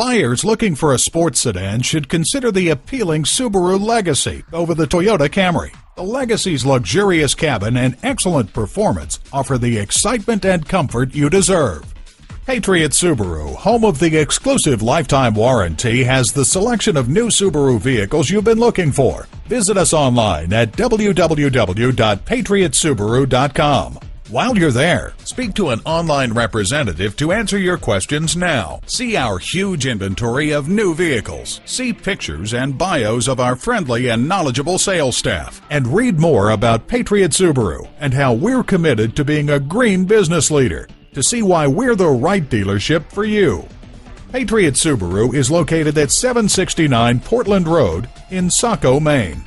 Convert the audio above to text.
Buyers looking for a sports sedan should consider the appealing Subaru Legacy over the Toyota Camry. The Legacy's luxurious cabin and excellent performance offer the excitement and comfort you deserve. Patriot Subaru, home of the exclusive lifetime warranty, has the selection of new Subaru vehicles you've been looking for. Visit us online at www.patriotsubaru.com. While you're there, speak to an online representative to answer your questions now. See our huge inventory of new vehicles. See pictures and bios of our friendly and knowledgeable sales staff. And read more about Patriot Subaru and how we're committed to being a green business leader to see why we're the right dealership for you. Patriot Subaru is located at 769 Portland Road in Saco, Maine.